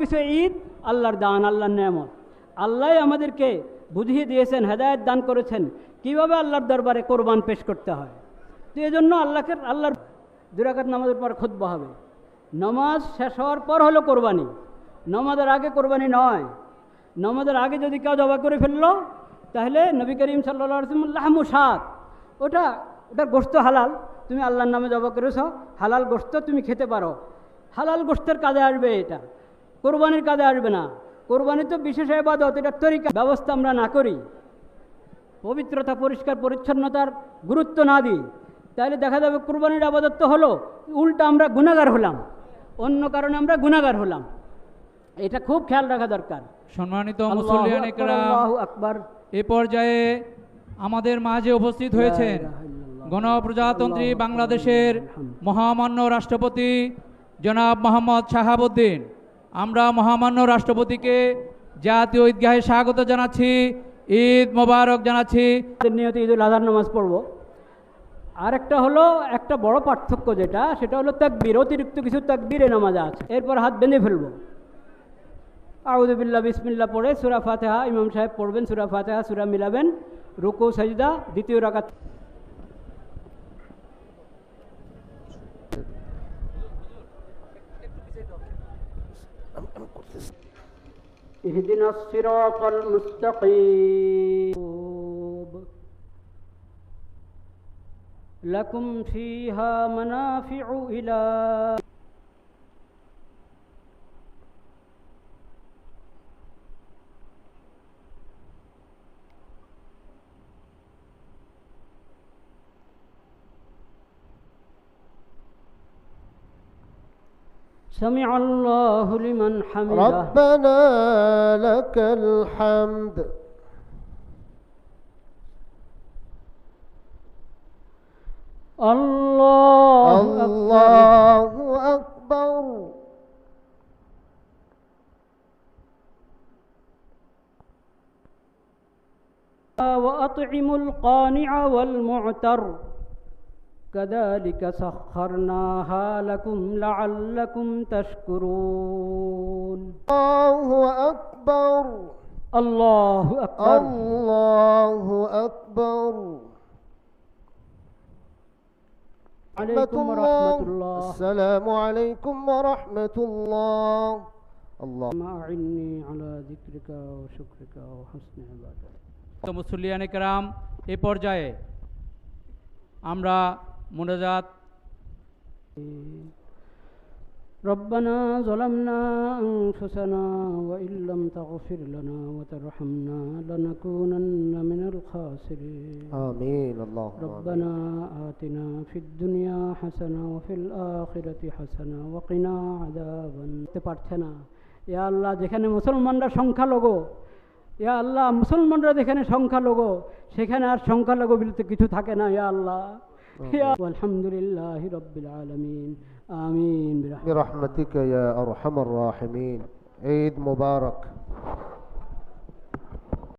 কিছু ঈদ আল্লাহর দান, আল্লাহর নেয়ামত। আল্লাহ আমাদেরকে বুঝিয়ে দিয়েছেন, হেদায়েত দান করেছেন কিভাবে আল্লাহর দরবারে কোরবান পেশ করতে হয়। তো এই জন্য আল্লাহর 2 রাকাত নামাজের পর খুতবা হবে। নামাজ শেষ হওয়ার পর হলো কোরবানি, নামাজের আগে কোরবানি নয়। নামাজের আগে যদি কেউ জবাই করে ফেললো তাহলে নবী করিম সাল্লাল্লাহু আলাইহি ওয়াসাল্লাম লাহমু শাত, ওটার গোশত হালাল, তুমি আল্লাহর নামে জবাই করেছ, হালাল গোশত তুমি খেতে পারো, হালাল গোশতের কাজে আসবে, এটা কোরবানির কাজে আসবে না। কোরবানি তো বিশেষ ইবাদত, এটার তরিকা ব্যবস্থা আমরা না করি, পবিত্রতা পরিষ্কার পরিচ্ছন্নতার গুরুত্ব না দিই, তাহলে দেখা যাবে কোরবানির ইবাদত তো হলো, উল্টা আমরা গুনাহগার হলাম, অন্য কারণে আমরা গুনাহগার হলাম। এটা খুব খেয়াল রাখা দরকার। সম্মানিত মুসল্লিয়ান ইকরাম, আল্লাহু আকবার। এ পর্যায়ে আমাদের মাঝে উপস্থিত হয়েছেন গণপ্রজাতন্ত্রী বাংলাদেশের মহামান্য রাষ্ট্রপতি জনাব মোহাম্মদ শাহাবুদ্দিন। আমরা মহামান্য রাষ্ট্রপতিকে জাতীয় ঈদগাহে স্বাগত জানাচ্ছি, ঈদ মোবারক জানাচ্ছি। নিয়ত ঈদুল আজহার নামাজ পড়ব। আরেকটা হলো একটা বড় পার্থক্য সেটা হলো তাকবীর, অতিরিক্ত কিছু তাকবীরে নামাজে আছে। এরপর হাত বেঁধে ফেলবো, আউযু বিল্লাহ বিসমিল্লাহ পড়ে সূরা ফাতিহা ইমাম সাহেব পড়বেন, সূরা ফাতিহা সূরা মিলাবেন, রুকু সাজদা, দ্বিতীয় রাকাত। ইহদিনাস সিরাতাল মুস্তাকিম লাকুম ফিহা মানাফিউ ইলা سمع الله لمن حمده ربنا لك الحمد الله أكبر وأطعموا القانع والمعتر كذلك سخرناها لكم لعلكم تشكرون الله أكبر الله أكبر الله أكبر عليكم ورحمة الله السلام عليكم ورحمة الله اللهم أعني على ذكرك وشكرك وحسن عبادتك মুসল্লিয়ান ইকরাম, এ পর্যায়ে আমরা মুনাজাত। ربنا ظلمنا أنفسنا وإن لم تغفر لنا وترحمنا لنكونن من الخاسرين آمين اللهم ربنا آتنا في الدنيا حسنة وفي الآخرة حسنة وقنا عذاب النار ইয়া আল্লাহ, যেখানে মুসলমানরা সংখ্যালঘু, ইয়া আল্লাহ মুসলমানরা যেখানে সংখ্যালঘু সেখানে আর সংখ্যালঘু বলতে কিছু থাকে না, ইয়া আল্লাহ। আলহামদুলিল্লাহি রাব্বিল আলামিন, আমিন برحمتك يا أرحم الراحمين। عيد مبارك।